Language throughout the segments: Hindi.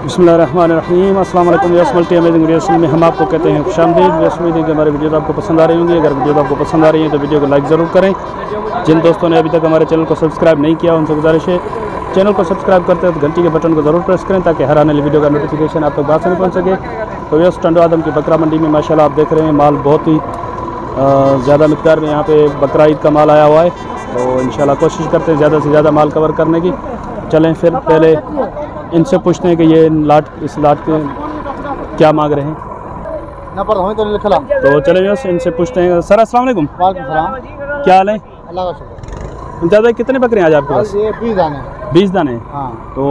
बिस्मिल्लाहिर्रहमानिर्रहीम। अस्सलाम वालेकुम। यस मल्टी अमेजिंग क्रिएशन में हम आपको कहते हैं खुशामदीद। वैसे उम्मीद है कि हमारी वीडियो आपको पसंद आ रही होंगी। अगर वीडियो आपको पसंद आ रही है तो वीडियो को लाइक ज़रूर करें। जिन दोस्तों ने अभी तक हमारे चैनल को सब्सक्राइब नहीं किया उनसे गुजारिश है चैनल को सब्सक्राइब करते हैं तो घंटी के बटन को ज़रूर प्रेस करें ताकि हर आने वाली वीडियो का नोटिफिकेशन आप तक बात नहीं पहुँच सके। तो यस टंडो आदम की बकरा मंडी में माशाल्लाह आप देख रहे हैं माल बहुत ही ज़्यादा मिक़दार में यहाँ पे बकरा ईद का माल आया हुआ है। तो इंशाल्लाह कोशिश करते हैं ज़्यादा से ज़्यादा माल कवर करने की। चलें फिर पहले इनसे पूछते हैं कि ये इस लाट के क्या मांग रहे हैं। तो चले बस इनसे पूछते हैं। सर अस्सलाम वालेकुम। क्या हाल है? अल्लाह का शुक्र। ज़्यादा कितने बकरे हैं आज आपके पास? ये 20 दाने। 20 दाने। हाँ। तो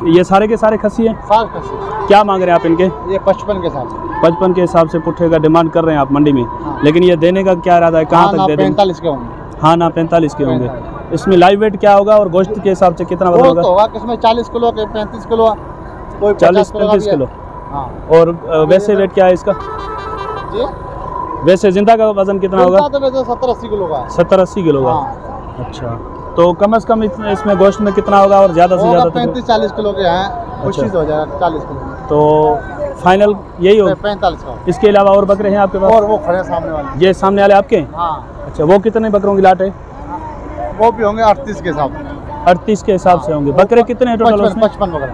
ये सारे के सारे खसी हैं? सारे खसी। क्या मांग रहे हैं आप इनके? ये 55 के हिसाब से। 55 के हिसाब से पुट्ठे का डिमांड कर रहे हैं आप मंडी में। हाँ। लेकिन ये देने का क्या इरादा है? कहाँ तक दे देंगे? 45 के होंगे। हाँ ना 45 के होंगे। इसमें लाइव वेट क्या होगा और गोश्त के हिसाब से कितना वजन होगा? किसमें 40 किलो के 35 किलो, कोई 40-35 किलो। हाँ। और वैसे वेट क्या है इसका? जी वैसे जिंदा का वजन कितना होगा? तो वैसे 70-80 किलो का है। 70-80 किलो का। हाँ। अच्छा, तो कम से कम इसमें गोश्त में कितना होगा और ज़्यादा से ज़्यादा? 35-40 किलो के हैं। कोशिश हो जाएगा 40 किलो। तो फाइनल यही होगा? 45 का। इसके अलावा और बकरे हैं आपके पास? और वो खड़े सामने वाले। ये सामने वाले आपके? हाँ। अच्छा, वो कितने बकरों की लाट है? वो भी होंगे 38 के हिसाब से। 38 के हिसाब से होंगे। बकरे कितने हैं टोटल? 55 बकरे।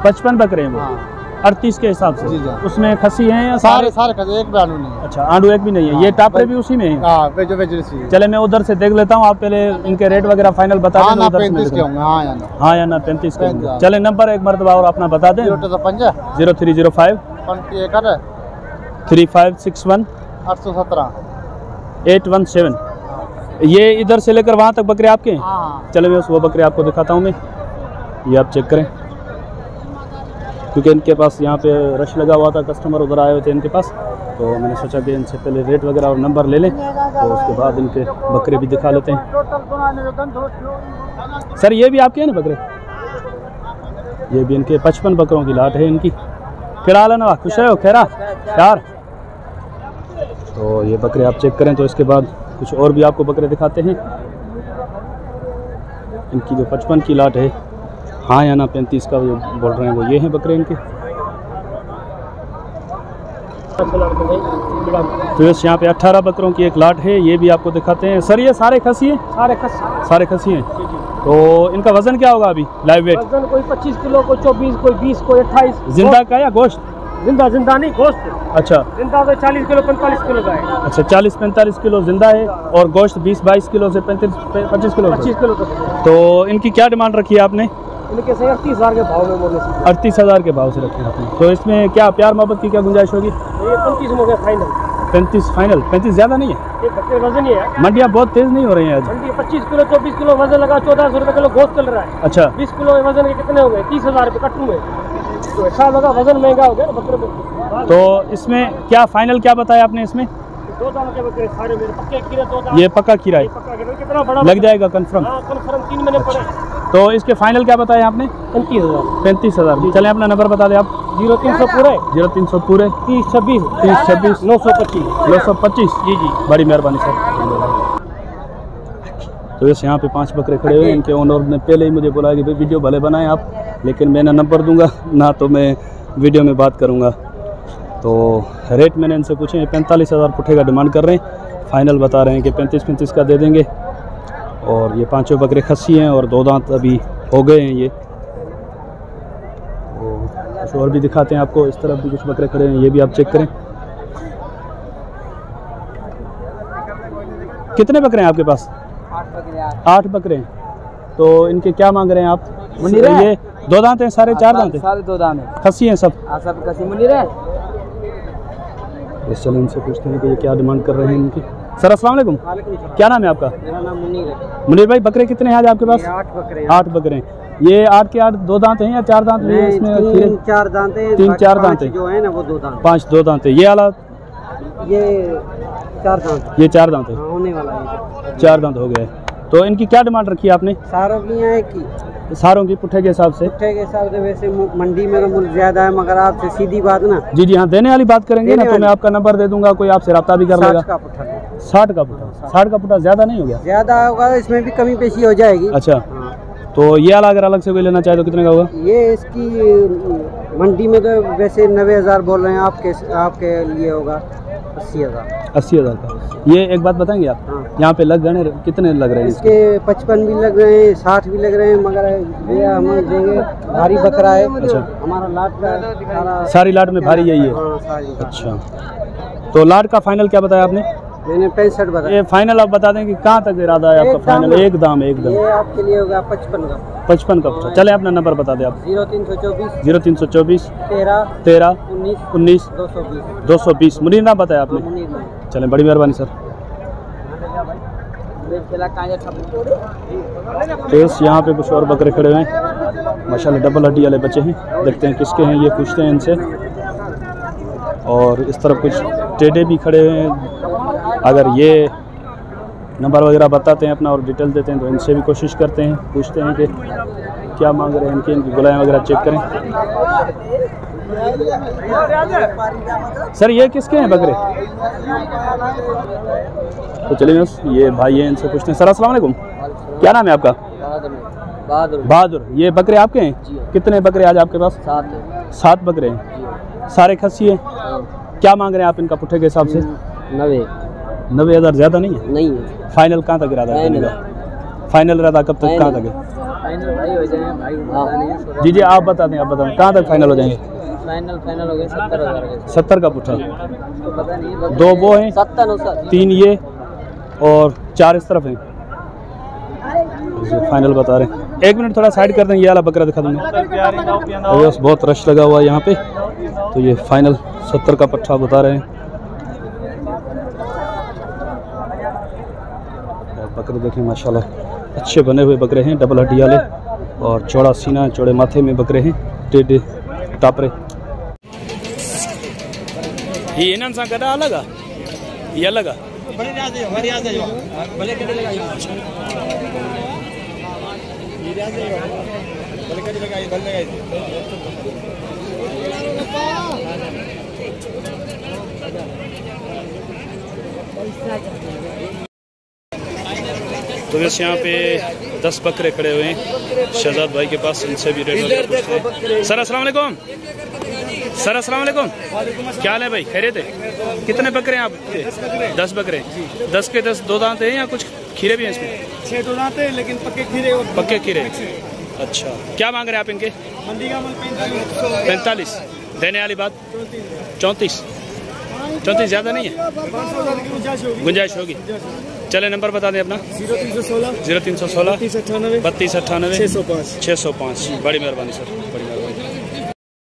55 बकरे हैं वो। हाँ। 38 के हिसाब से। जी जी। उसमें खसी हैं या सारे खसी? एक भी आलू नहीं है। अच्छा, आंडू एक भी नहीं है। हाँ। ये टापरे भी उसी में है? हाँ, वेज। चले मैं उधर से देख लेता हूँ। आप पहले इनके रेट वगैरह फाइनल बता दें। 35 के होंगे। हाँ या ना? हाँ या ना 35 के होंगे। चले नंबर एक मरतबा और अपना बता दें। 0305 0305 3561 817 817। ये इधर से लेकर वहाँ तक बकरे आपके? हाँ। चले मैं उस वो बकरे आपको दिखाता हूँ मैं। ये आप चेक करें क्योंकि इनके पास यहाँ पे रश लगा हुआ था, कस्टमर उधर आए हुए थे इनके पास। तो मैंने सोचा कि इनसे पहले रेट वगैरह और नंबर ले लें तो उसके बाद इनके बकरे भी दिखा लेते हैं। सर ये भी आपके हैं ना बकरे? ये भी इनके 55 बकरों की लाट है इनकी। क्या हाल है ना? खुश है खैरा यार? तो ये बकरे आप चेक करें। तो इसके बाद कुछ और भी आपको बकरे दिखाते हैं। इनकी जो 55 की लाट है, हाँ या ना 35 का जो बोल रहे हैं वो ये हैं बकरे इनके। तो बस यहाँ पे 18 बकरों की एक लाट है, ये भी आपको दिखाते हैं। सर ये सारे खसी हैं? सारे खसी हैं। तो इनका वजन क्या होगा अभी लाइव वेट? वजन कोई 25 किलो, कोई 24, कोई 20, कोई 28। जिंदा का या गोश्त? जिंदा नहीं, गोश्त। अच्छा, जिंदा तो 40 किलो 45 किलो का है। अच्छा 40-45 किलो जिंदा है और गोश्त 20-22 किलो से 25 किलो 25 किलो तक। तो इनकी क्या डिमांड रखी है आपने? इनके से 38,000 के भाव में बोले। 38,000 के भाव से रखे आपने। तो इसमें क्या प्यार मोहब्बत की क्या गुंजाइश होगी? ये 35 हो गया फाइनल। 35 फाइनल? 35 ज़्यादा नहीं है? ये बकरे वजन ही है। मंडियाँ बहुत तेज़ नहीं हो रही हैं आज। मंडी 25 किलो 24 किलो वजन लगा, 1400 रुपये किलो गोश्त चल रहा है। अच्छा, 20 किलो वजन के कितने हो गए? 30,000 रुपये कट्टू में। तो ऐसा लगा वजन महंगा हो गया ना बकरे में। तो इसमें क्या फाइनल क्या बताया आपने? इसमें 2 दानों के बकरे सारे मेरे पक्के खीरा। 2 दाने ये पक्का खीरा है? पक्का खीरा। कितना बड़ा लग जाएगा कंफर्म? हाँ कंफर्म 3 महीने पड़े। तो इसके फाइनल क्या बताया आपने? 35,000। 35,000। चले अपना नंबर बता दें आप। 0300 पूरे 0300 पूरे 3026 3026 925 925। जी। बड़ी मेहरबानी सर। तो बस यहाँ पे 5 बकरे खड़े हुए हैं। इनके ओनर ने पहले ही मुझे बोला कि भाई वीडियो भले बनाएं आप, लेकिन मैं ना नंबर दूंगा ना तो मैं वीडियो में बात करूंगा। तो रेट मैंने इनसे पूछे 45,000 पुट्ठे का डिमांड कर रहे हैं। फाइनल बता रहे हैं कि 35 का दे देंगे। और ये 5 बकरे खस्सी हैं और 2 दांत अभी हो गए हैं। ये कुछ और भी दिखाते हैं आपको। इस तरफ भी कुछ बकरे खड़े हैं, ये भी आप चेक करें। कितने बकरे हैं आपके पास? 8 बकरे हैं। तो इनके क्या मांग रहे हैं आप? ये 2 दांत हैं? सारे 4 दांत हैं? सारे 2 दाने खस्सी हैं सब? सब कसी मुनीर है। इस चलो इनसे पूछते हैं कि ये क्या डिमांड कर रहे हैं इनकी। सर अस्सलाम वालेकुम। क्या नाम है आपका? मेरा नाम मुनीर है। मुनीर भाई, बकरे कितने हैं आज आपके पास? 8 बकरे। 8 बकरे हैं। ये 8 के 8 2 दांत हैं या 4 दांत भी हैं इसमें? 3-4 दांत हैं। 3-4 दांत हैं जो है ना वो 2 दांत। 5 2 दांत है। ये वाला? ये 4 दांत। ये 4 दांत है। होने वाला है। 4 दांत हो गए। तो इनकी क्या डिमांड रखी है आपने? सारों की है कि सारों की पुट्ठे के हिसाब से? पुट्ठे के हिसाब से वैसे मंडी में तो मूल्य ज्यादा है, मगर आपसे सीधी बात ना। जी हाँ, देने वाली बात करेंगे ना तो मैं आपका नंबर दे दूंगा, कोई आपसे रब्ता भी कर लेगा। 60 का पुट्ठा। 60 का पुट्ठा? 60 का पुट्ठा ज़्यादा नहीं हो गया? ज्यादा होगा तो इसमें भी कमी पेशी हो जाएगी। अच्छा, तो ये अगर अलग से कोई लेना चाहे तो कितने का होगा? ये इसकी मंडी में तो वैसे 90,000 बोल रहे हैं, आपके लिए होगा 80,000। 80,000 का। ये एक बात बताएंगे आप? हाँ। यहाँ पे लग गए कितने लग रहे हैं? इसके 55 भी लग रहे हैं, 60 भी लग रहे हैं, मगर ये हमें देंगे भारी बकरा है। अच्छा। हमारा लाट का सारी लाट में भारी यही है? हाँ, सारी। अच्छा, तो लाट का फाइनल क्या बताया आपने? मैंने 65 बताया। ये फाइनल आप बता दें कि कहाँ तक इरादा है आपका? फाइनल एक दाम ये आपके लिए होगा 55 का। 55 का। चले अपना नंबर बता दें आप। 0324 0324 13 19 220 220। मुनीर नाम बताया आपने? चलें, बड़ी मेहरबानी सर। तो यहाँ पे कुछ और बकरे खड़े हुए हैं माशाल्लाह, डबल हड्डी वाले बच्चे हैं। देखते हैं किसके हैं, ये पूछते हैं इनसे। और इस तरफ कुछ टेढ़े भी खड़े हुए हैं। अगर ये नंबर वगैरह बताते हैं अपना और डिटेल देते हैं तो इनसे भी कोशिश करते हैं, पूछते हैं कि क्या मांग रहे हैं, इनकी गुलाएं वगैरह चेक करें। सर ये किसके हैं बकरे? तो चलिए ये भाई है, इनसे पूछते हैं। सर अस्सलाम वालेकुम, क्या नाम है आपका? बहादुर। ये बकरे आपके हैं? कितने बकरे आज आपके पास? 7 बकरे हैं। सारे खस्सी हैं? क्या मांग रहे हैं आप इनका पुट्ठे के हिसाब से? 90,000 ज़्यादा नहीं है? नहीं है। फाइनल कहाँ तक इरादा है? फाइनल इरादा कब तक, कहाँ तक है? जी जी आप बता दें, आप बताएं कहाँ तक फाइनल हो जाएंगे? फाइनल हो गए 70,000। 70 का पुट्ठा। 2 वो हैं, 3 ये और 4 इस तरफ हैं। फाइनल बता रहे हैं। 1 मिनट थोड़ा साइड कर दें, ये वाला बकरा दिखा दूँगा। बस बहुत रश लगा हुआ है यहाँ पे। तो ये फाइनल 70 का पट्ठा बता रहे हैं। बकरे देखें माशाल्लाह अच्छे बने हुए बकरे हैं, डबल हड्डी वाले और चौड़ा सीना, चौड़े माथे में बकरे हैं, टेढ़े टापरे। ये इन्हनि सां गॾु अलॻि आहे? ये अलॻि आहे? तो बस यहाँ पे 10 बकरे खड़े हुए हैं शहजाद भाई के पास, इनसे भी रेट वगैरह पूछते हैं। सर अस्सलाम वालेकुम। सर अस्सलाम वालेकुम, क्या हाल है भाई? खैरियत है? कितने बकरे हैं आपके? 10 बकरे। 10 के 10 दो दांत हैं या कुछ खीरे भी हैं इसमें? 6 दो दांत हैं लेकिन पक्के खीरे। पक्के खीरे। अच्छा, क्या मांग रहे हैं आप इनके? मंडी का माल 45। देने वाली बात 34। 34 ज़्यादा नहीं है? गुंजाइश होगी। चले नंबर बता दें अपना। 0316 0316 3298 3298 605। 605। बड़ी मेहरबानी सर, बड़ी मेहरबानी।